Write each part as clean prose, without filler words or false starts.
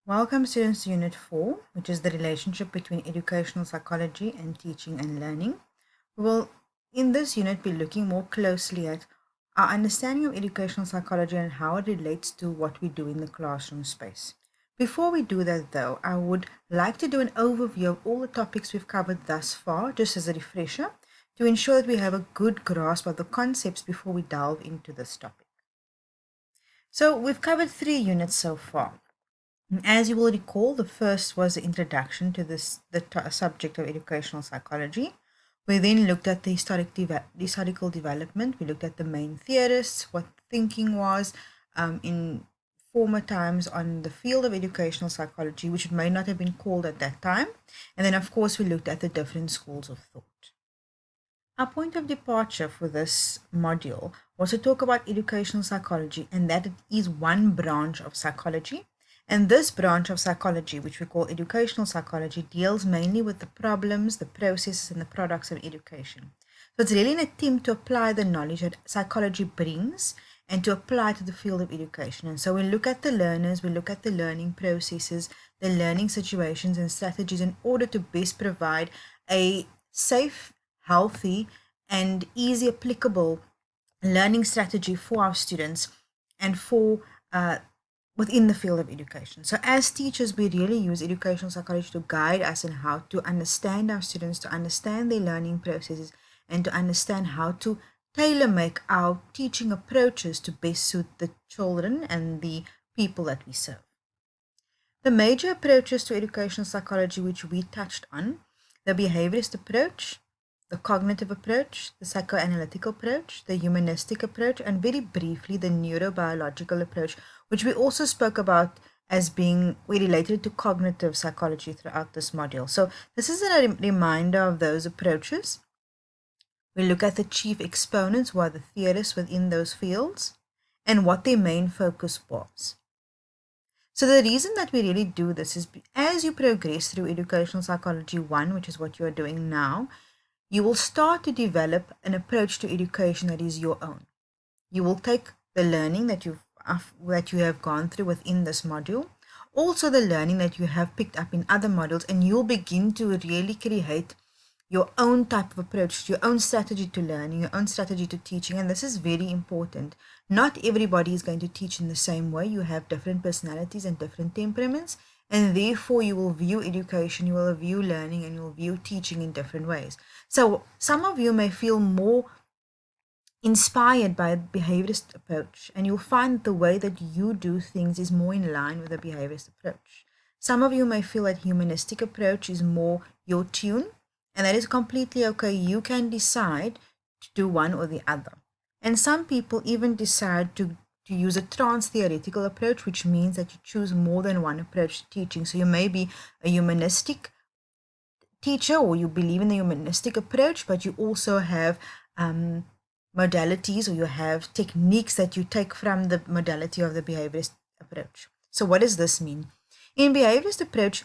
Welcome students to Unit 4, which is the relationship between educational psychology and teaching and learning. We will, in this unit, be looking more closely at our understanding of educational psychology and how it relates to what we do in the classroom space. Before we do that though, I would like to do an overview of all the topics we've covered thus far, just as a refresher, to ensure that we have a good grasp of the concepts before we delve into this topic. So we've covered 3 units so far. As you will recall, the first was the introduction to the subject of educational psychology. We then looked at the historical development. We looked at the main theorists, what thinking was in former times on the field of educational psychology, which it may not have been called at that time. And then, of course, we looked at the different schools of thought. Our point of departure for this module was to talk about educational psychology and that it is one branch of psychology. And this branch of psychology, which we call educational psychology, deals mainly with the problems, the processes, and the products of education. So it's really an attempt to apply the knowledge that psychology brings and to apply to the field of education. And so we look at the learners, we look at the learning processes, the learning situations and strategies in order to best provide a safe, healthy, and easy applicable learning strategy for our students and for within the field of education. So as teachers, we really use educational psychology to guide us in how to understand our students, to understand their learning processes, and to understand how to tailor make our teaching approaches to best suit the children and the people that we serve. The major approaches to educational psychology which we touched on, the behaviorist approach, the cognitive approach, the psychoanalytical approach, the humanistic approach, and very briefly the neurobiological approach, which we also spoke about as being related to cognitive psychology throughout this module. So this is a reminder of those approaches. We look at the chief exponents, who are the theorists within those fields, and what their main focus was. So the reason that we really do this is as you progress through Educational Psychology 1, which is what you are doing now, you will start to develop an approach to education that is your own. You will take the learning that you have gone through within this module, also the learning that you have picked up in other modules, and you'll begin to really create your own type of approach, your own strategy to learning, your own strategy to teaching. And this is very important. Not everybody is going to teach in the same way. You have different personalities and different temperaments, and therefore you will view education, you will view learning, and you will view teaching in different ways. So some of you may feel more inspired by a behaviorist approach, and you'll find the way that you do things is more in line with a behaviorist approach. Some of you may feel that humanistic approach is more your tune, and that is completely okay. You can decide to do one or the other. And some people even decide to use a trans-theoretical approach, which means that you choose more than one approach to teaching. So you may be a humanistic teacher or you believe in the humanistic approach, but you also have modalities or you have techniques that you take from the modality of the behaviorist approach. So what does this mean? In behaviorist approach,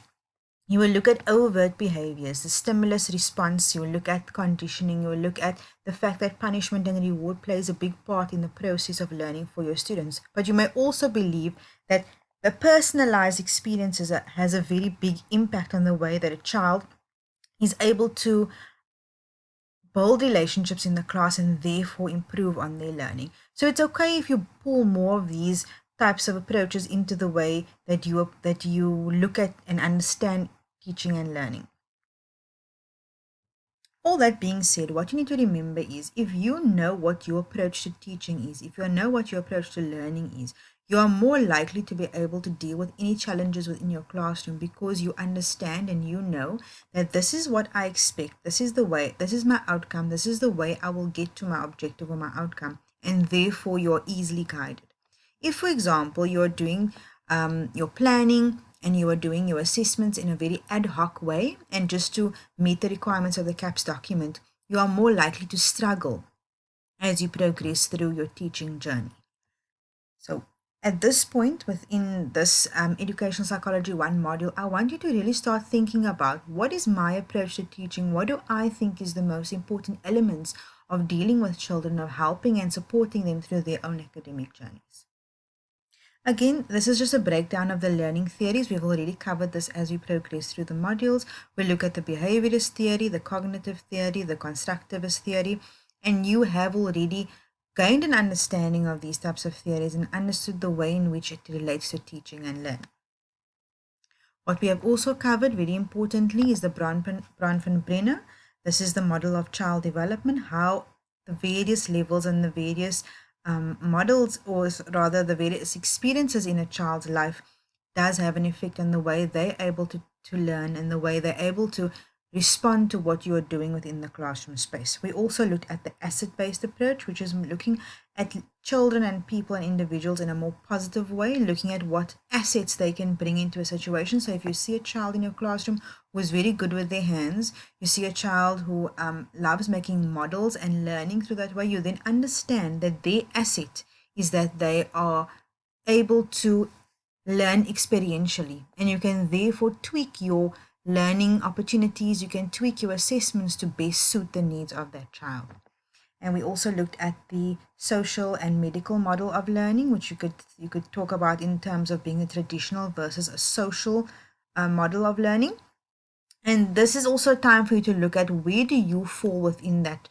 you will look at overt behaviors, the stimulus response, you will look at conditioning, you will look at the fact that punishment and reward plays a big part in the process of learning for your students. But you may also believe that the personalized experiences has a very big impact on the way that a child is able to build relationships in the class and therefore improve on their learning. So it's okay if you pull more of these types of approaches into the way that you look at and understand teaching and learning. All that being said, what you need to remember is if you know what your approach to teaching is, if you know what your approach to learning is, you are more likely to be able to deal with any challenges within your classroom because you understand and you know that this is what I expect, this is the way, this is my outcome, this is the way I will get to my objective or my outcome, and therefore you're easily guided. If, for example, you're doing your planning and you are doing your assessments in a very ad hoc way and just to meet the requirements of the CAPS document, you are more likely to struggle as you progress through your teaching journey. So at this point within this Educational Psychology 1 module, I want you to really start thinking about what is my approach to teaching? What do I think is the most important elements of dealing with children, of helping and supporting them through their own academic journeys? Again, this is just a breakdown of the learning theories. We've already covered this as we progress through the modules. We look at the behaviorist theory, the cognitive theory, the constructivist theory, and you have already gained an understanding of these types of theories and understood the way in which it relates to teaching and learning. What we have also covered, very importantly, is the Bronfenbrenner. This is the model of child development, how the various levels and the various models, or rather the various experiences in a child's life, does have an effect on the way they're able to learn and the way they're able to respond to what you are doing within the classroom space. We also looked at the asset-based approach, which is looking at children and people and individuals in a more positive way, looking at what assets they can bring into a situation. So if you see a child in your classroom who is very good with their hands, you see a child who loves making models and learning through that way, you then understand that their asset is that they are able to learn experientially, and you can therefore tweak your learning opportunities, you can tweak your assessments to best suit the needs of that child. And we also looked at the social and medical model of learning, which you could talk about in terms of being a traditional versus a social model of learning. And this is also a time for you to look at where do you fall within that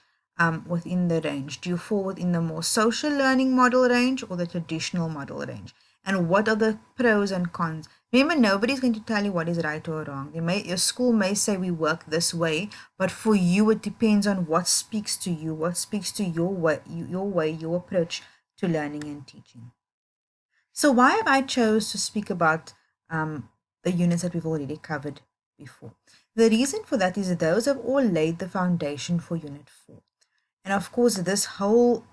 within the range. Do you fall within the more social learning model range or the traditional model range? And what are the pros and cons? Remember, nobody's going to tell you what is right or wrong. Your school may say we work this way, but for you it depends on what speaks to you, what speaks to your way, your approach to learning and teaching. So why have I chose to speak about the units that we've already covered before? The reason for that is that those have all laid the foundation for Unit 4. And of course, this whole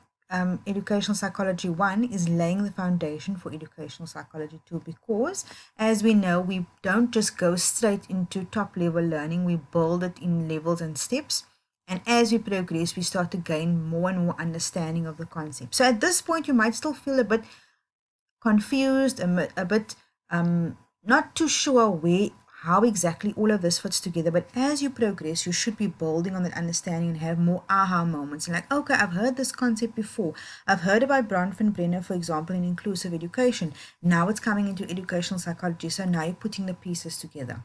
Educational Psychology 1 is laying the foundation for Educational Psychology 2, because as we know, we don't just go straight into top level learning, we build it in levels and steps. And as we progress, we start to gain more and more understanding of the concept. So at this point, you might still feel a bit confused, a bit not too sure how exactly all of this fits together. But as you progress, you should be building on that understanding and have more aha moments. And like, okay, I've heard this concept before. I've heard about Bronfenbrenner, for example, in inclusive education. Now it's coming into educational psychology. So now you're putting the pieces together.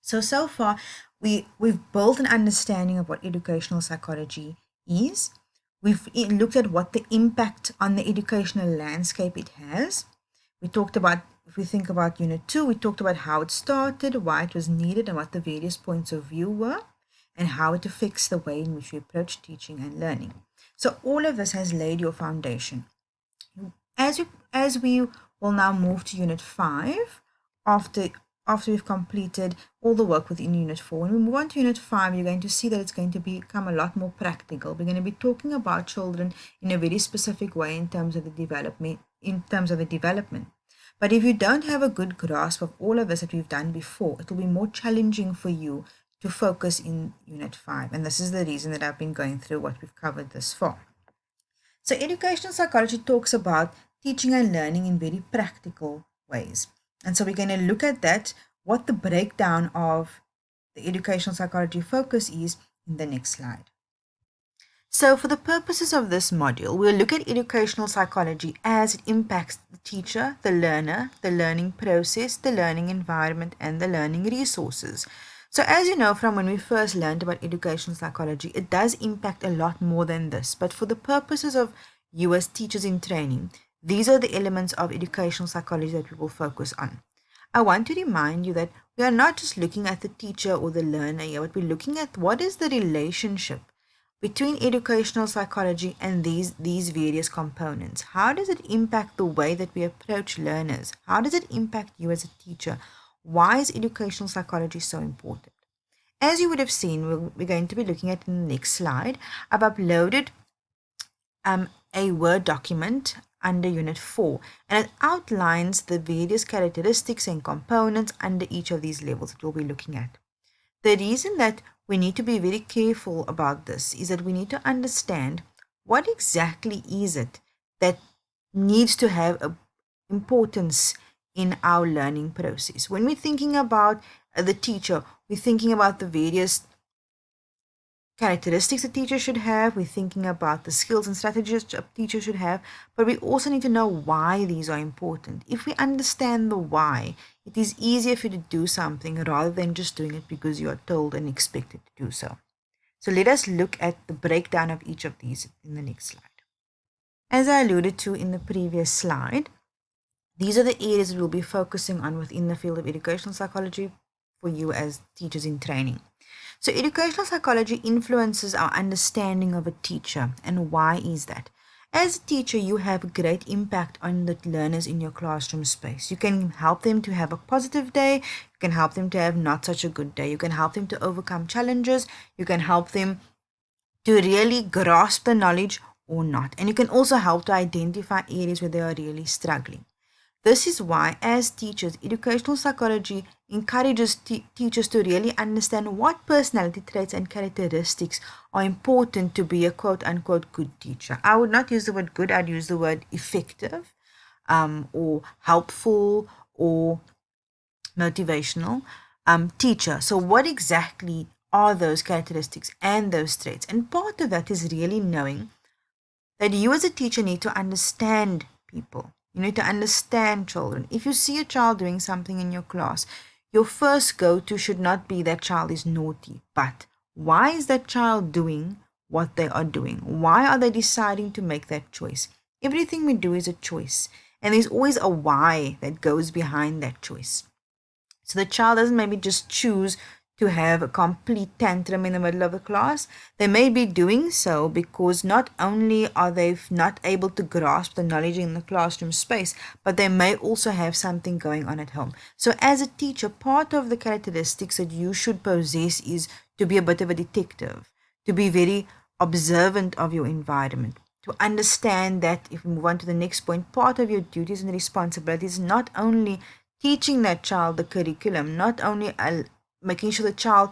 So far, we've built an understanding of what educational psychology is. We've looked at what the impact on the educational landscape it has. We talked about, if we think about Unit 2, we talked about how it started, why it was needed, and what the various points of view were, and how it affects the way in which we approach teaching and learning. So all of this has laid your foundation. As we will now move to Unit 5, after we've completed all the work within Unit 4. When we move on to Unit 5, you're going to see that it's going to become a lot more practical. We're going to be talking about children in a very specific way in terms of the development. But if you don't have a good grasp of all of this that we've done before, it will be more challenging for you to focus in Unit 5. And this is the reason that I've been going through what we've covered this far. So educational psychology talks about teaching and learning in very practical ways. And so we're going to look at that, what the breakdown of the educational psychology focus is in the next slide. So for the purposes of this module, we'll look at educational psychology as it impacts the teacher, the learner, the learning process, the learning environment, and the learning resources. So as you know from when we first learned about educational psychology, it does impact a lot more than this. But for the purposes of you as teachers in training, these are the elements of educational psychology that we will focus on. I want to remind you that we are not just looking at the teacher or the learner here, but we're looking at what is the relationship between educational psychology and these various components. How does it impact the way that we approach learners? How does it impact you as a teacher? Why is educational psychology so important? As you would have seen, we're going to be looking at in the next slide. I've uploaded a Word document under Unit 4, and it outlines the various characteristics and components under each of these levels that we'll be looking at. The reason that we need to be very careful about this is that we need to understand what exactly is it that needs to have a importance in our learning process. When we're thinking about the teacher, we're thinking about the various characteristics a teacher should have. We're thinking about the skills and strategies a teacher should have, but we also need to know why these are important. If we understand the why, it is easier for you to do something rather than just doing it because you are told and expected to do so. So let us look at the breakdown of each of these in the next slide. As I alluded to in the previous slide, these are the areas we'll be focusing on within the field of educational psychology for you as teachers in training. So educational psychology influences our understanding of a teacher. And why is that? As a teacher, you have a great impact on the learners in your classroom space. You can help them to have a positive day. You can help them to have not such a good day. You can help them to overcome challenges. You can help them to really grasp the knowledge or not. And you can also help to identify areas where they are really struggling. This is why, as teachers, educational psychology encourages teachers to really understand what personality traits and characteristics are important to be a quote-unquote good teacher. I would not use the word good, I'd use the word effective, or helpful, or motivational teacher. So what exactly are those characteristics and those traits? And part of that is really knowing that you as a teacher need to understand people. You need to understand children. If you see a child doing something in your class, your first go-to should not be that child is naughty, but why is that child doing what they are doing? Why are they deciding to make that choice? Everything we do is a choice, and there's always a why that goes behind that choice. So the child doesn't maybe just choose to have a complete tantrum in the middle of the class. They may be doing so because not only are they not able to grasp the knowledge in the classroom space, but they may also have something going on at home. So as a teacher, part of the characteristics that you should possess is to be a bit of a detective, to be very observant of your environment, to understand that, if we move on to the next point, part of your duties and responsibilities is not only teaching that child the curriculum, not only making sure the child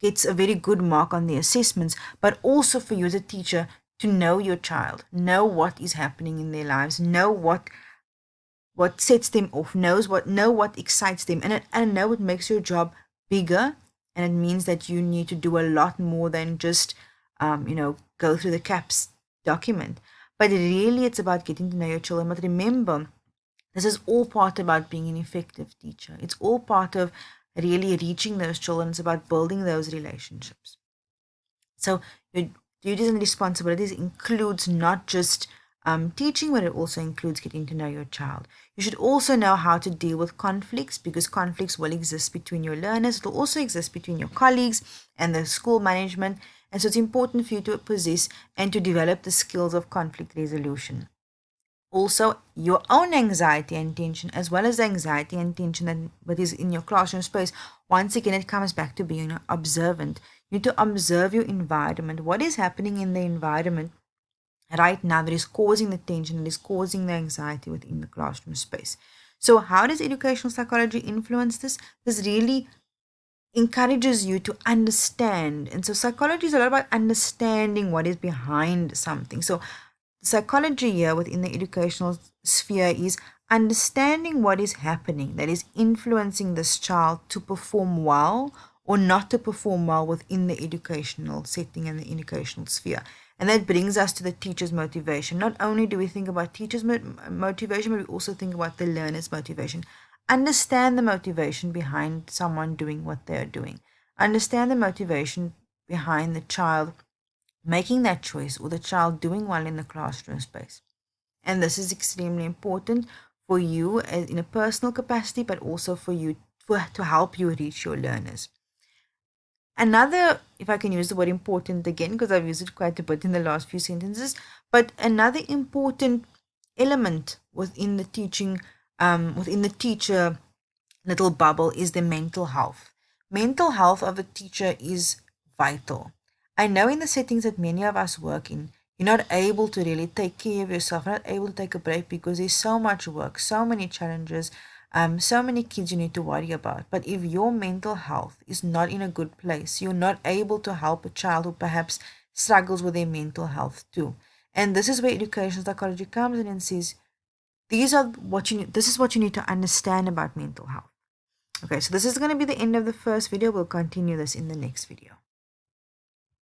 gets a very good mark on the assessments, but also for you as a teacher to know your child, know what is happening in their lives, know what sets them off, know what excites them, and know it makes your job bigger, and it means that you need to do a lot more than just go through the CAPS document. But really, it's about getting to know your children. But remember, this is all part about being an effective teacher. It's all part of really reaching those children. It's about building those relationships. So your duties and responsibilities includes not just teaching, but it also includes getting to know your child. You should also know how to deal with conflicts, because conflicts will exist between your learners. It will also exist between your colleagues and the school management. And so it's important for you to possess and to develop the skills of conflict resolution. Also, your own anxiety and tension, as well as the anxiety and tension that is in your classroom space. Once again, it comes back to being observant. You need to observe your environment. What is happening in the environment right now that is causing the tension, that is causing the anxiety within the classroom space? So how does educational psychology influence this? This really encourages you to understand. And so psychology is a lot about understanding what is behind something. So psychology here within the educational sphere is understanding what is happening that is influencing this child to perform well or not to perform well within the educational setting and the educational sphere. And that brings us to the teacher's motivation. Not only do we think about teacher's motivation, but we also think about the learner's motivation. Understand the motivation behind someone doing what they're doing. Understand the motivation behind the child making that choice or the child doing well in the classroom space. And this is extremely important for you in a personal capacity, but also for you to help you reach your learners. Another, if I can use the word important again, because I've used it quite a bit in the last few sentences, but another important element within the teaching, within the teacher little bubble is the mental health. Mental health of a teacher is vital. I know in the settings that many of us work in, you're not able to really take care of yourself, not able to take a break because there's so much work, so many challenges, so many kids you need to worry about. But if your mental health is not in a good place, you're not able to help a child who perhaps struggles with their mental health too. And this is where educational psychology comes in and says, this is what you need to understand about mental health. Okay, so this is going to be the end of the first video. We'll continue this in the next video.